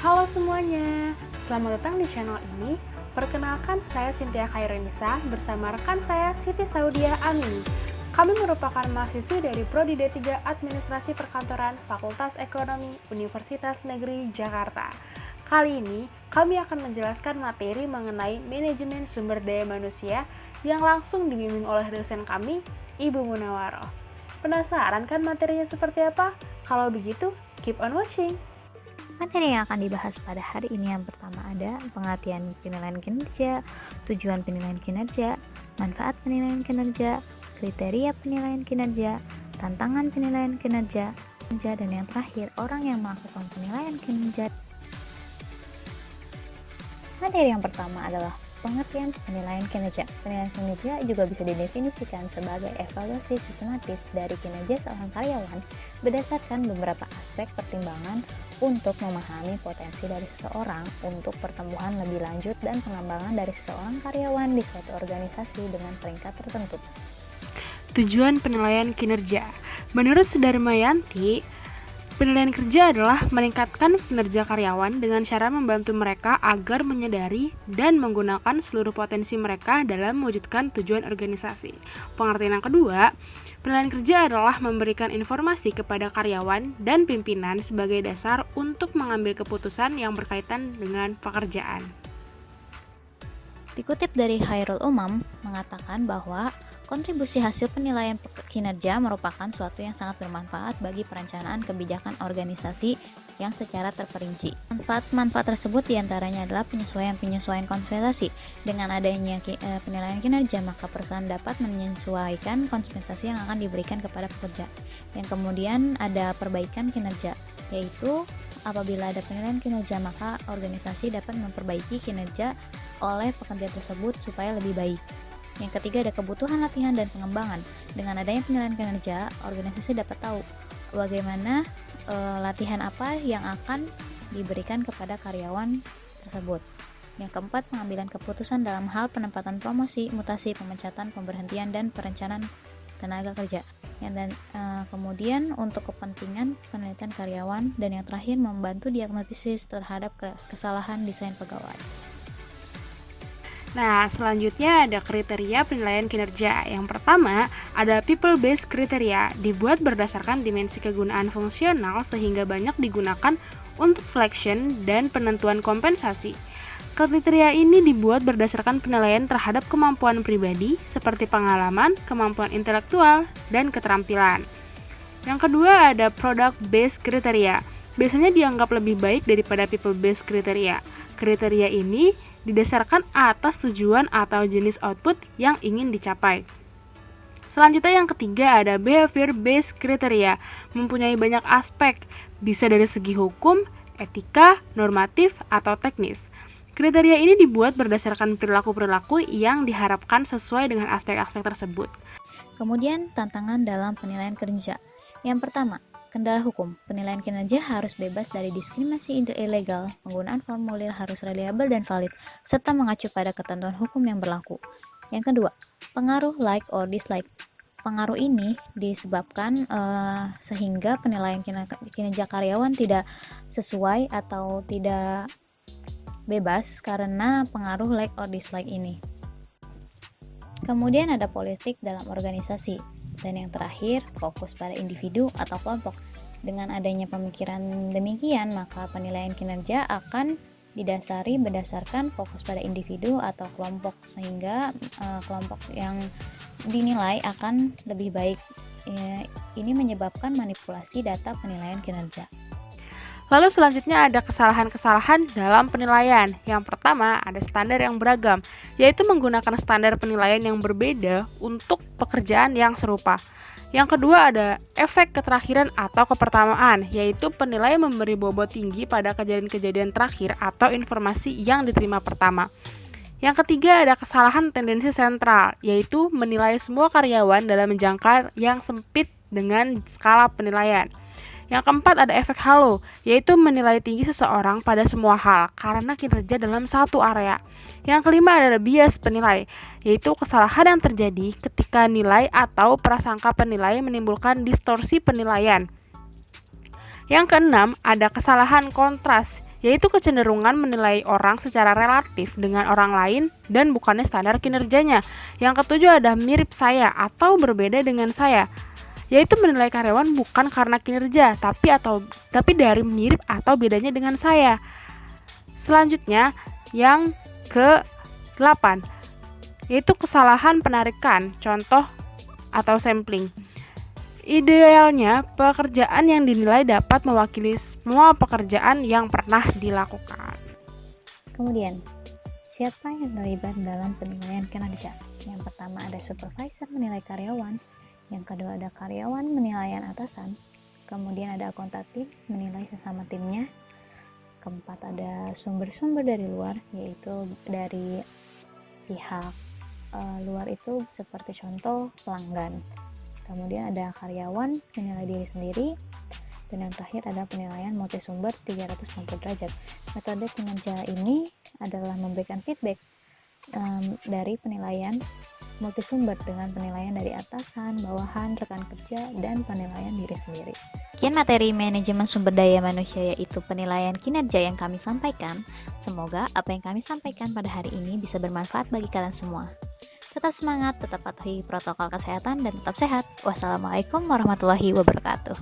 Halo semuanya, selamat datang di channel ini. Perkenalkan, saya Cynthia Khaironisa bersama rekan saya Siti Saudia Amini. Kami merupakan mahasiswi dari Prodi D3 Administrasi Perkantoran Fakultas Ekonomi Universitas Negeri Jakarta. Kali ini, kami akan menjelaskan materi mengenai manajemen sumber daya manusia yang langsung dibimbing oleh dosen kami, Ibu Munawaroh. Penasaran kan materinya seperti apa? Kalau begitu, keep on watching! Materi yang akan dibahas pada hari ini yang pertama ada pengertian penilaian kinerja, tujuan penilaian kinerja, manfaat penilaian kinerja, kriteria penilaian kinerja, tantangan penilaian kinerja, dan yang terakhir orang yang melakukan penilaian kinerja. Materi yang pertama adalah pengertian penilaian kinerja. Penilaian kinerja juga bisa didefinisikan sebagai evaluasi sistematis dari kinerja seorang karyawan berdasarkan beberapa aspek pertimbangan untuk memahami potensi dari seseorang untuk pertumbuhan lebih lanjut dan pengembangan dari seseorang karyawan di suatu organisasi dengan peringkat tertentu. Tujuan penilaian kinerja. Menurut Sudarmayanti, penilaian kerja adalah meningkatkan kinerja karyawan dengan cara membantu mereka agar menyadari dan menggunakan seluruh potensi mereka dalam mewujudkan tujuan organisasi. Pengertian yang kedua, penilaian kerja adalah memberikan informasi kepada karyawan dan pimpinan sebagai dasar untuk mengambil keputusan yang berkaitan dengan pekerjaan. Dikutip dari Khairul Umam mengatakan bahwa kontribusi hasil penilaian kinerja merupakan suatu yang sangat bermanfaat bagi perencanaan kebijakan organisasi yang secara terperinci. Manfaat tersebut diantaranya adalah penyesuaian kompensasi. Dengan adanya penilaian kinerja, maka perusahaan dapat menyesuaikan kompensasi yang akan diberikan kepada pekerja. Yang kemudian ada perbaikan kinerja, yaitu apabila ada penilaian kinerja, maka organisasi dapat memperbaiki kinerja oleh pekerja tersebut supaya lebih baik. Yang ketiga ada kebutuhan latihan dan pengembangan. Dengan adanya penilaian kinerja, organisasi dapat tahu bagaimana latihan apa yang akan diberikan kepada karyawan tersebut. Yang keempat, pengambilan keputusan dalam hal penempatan promosi, mutasi, pemecatan, pemberhentian, dan perencanaan tenaga kerja. Kemudian untuk kepentingan penelitian karyawan, dan yang terakhir membantu diagnosis terhadap kesalahan desain pegawai. Nah, selanjutnya ada kriteria penilaian kinerja. Yang pertama, ada people-based criteria, dibuat berdasarkan dimensi kegunaan fungsional sehingga banyak digunakan untuk selection dan penentuan kompensasi. Kriteria ini dibuat berdasarkan penilaian terhadap kemampuan pribadi seperti pengalaman, kemampuan intelektual, dan keterampilan. Yang kedua ada product-based criteria, biasanya dianggap lebih baik daripada people-based criteria. Kriteria ini didasarkan atas tujuan atau jenis output yang ingin dicapai. Selanjutnya yang ketiga ada behavior-based criteria, mempunyai banyak aspek, bisa dari segi hukum, etika, normatif, atau teknis. Kriteria ini dibuat berdasarkan perilaku-perilaku yang diharapkan sesuai dengan aspek-aspek tersebut. Kemudian tantangan dalam penilaian kinerja. Yang pertama, kendala hukum. Penilaian kinerja harus bebas dari diskriminasi ilegal, penggunaan formulir harus reliable dan valid, serta mengacu pada ketentuan hukum yang berlaku. Yang kedua, pengaruh like or dislike. Pengaruh ini disebabkan sehingga penilaian kinerja karyawan tidak sesuai atau tidak bebas karena pengaruh like or dislike ini. Kemudian ada politik dalam organisasi. Dan yang terakhir, fokus pada individu atau kelompok. Dengan adanya pemikiran demikian, maka penilaian kinerja akan didasari berdasarkan fokus pada individu atau kelompok, sehingga kelompok yang dinilai akan lebih baik. Ini menyebabkan manipulasi data penilaian kinerja. Lalu selanjutnya ada kesalahan-kesalahan dalam penilaian. Yang pertama ada standar yang beragam, yaitu menggunakan standar penilaian yang berbeda untuk pekerjaan yang serupa. Yang kedua ada efek keterakhiran atau kepertamaan, yaitu penilai memberi bobot tinggi pada kejadian-kejadian terakhir atau informasi yang diterima pertama. Yang ketiga ada kesalahan tendensi sentral, yaitu menilai semua karyawan dalam jangka yang sempit dengan skala penilaian. Yang keempat ada efek halo, yaitu menilai tinggi seseorang pada semua hal karena kinerja dalam satu area. Yang kelima adalah bias penilai, yaitu kesalahan yang terjadi ketika nilai atau prasangka penilai menimbulkan distorsi penilaian. Yang keenam ada kesalahan kontras, yaitu kecenderungan menilai orang secara relatif dengan orang lain dan bukannya standar kinerjanya. Yang ketujuh ada mirip saya atau berbeda dengan saya, yaitu menilai karyawan bukan karena kinerja, tapi dari mirip atau bedanya dengan saya. Selanjutnya, yang ke-8, yaitu kesalahan penarikan, contoh atau sampling. Idealnya, pekerjaan yang dinilai dapat mewakili semua pekerjaan yang pernah dilakukan. Kemudian, siapa yang terlibat dalam penilaian kinerja? Yang pertama ada supervisor menilai karyawan, yang kedua ada karyawan menilai atasan, kemudian ada akuntatif menilai sesama timnya, keempat ada sumber-sumber dari luar, yaitu dari pihak luar itu seperti contoh pelanggan. Kemudian ada karyawan menilai diri sendiri, dan yang terakhir ada penilaian multisumber 360 derajat. Metode kinerja ini adalah memberikan feedback dari penilaian multisumber dengan penilaian dari atasan, bawahan, rekan kerja, dan penilaian diri sendiri. Sekian materi manajemen sumber daya manusia, yaitu penilaian kinerja yang kami sampaikan. Semoga apa yang kami sampaikan pada hari ini bisa bermanfaat bagi kalian semua. Tetap semangat, tetap patuhi protokol kesehatan, dan tetap sehat. Wassalamualaikum warahmatullahi wabarakatuh.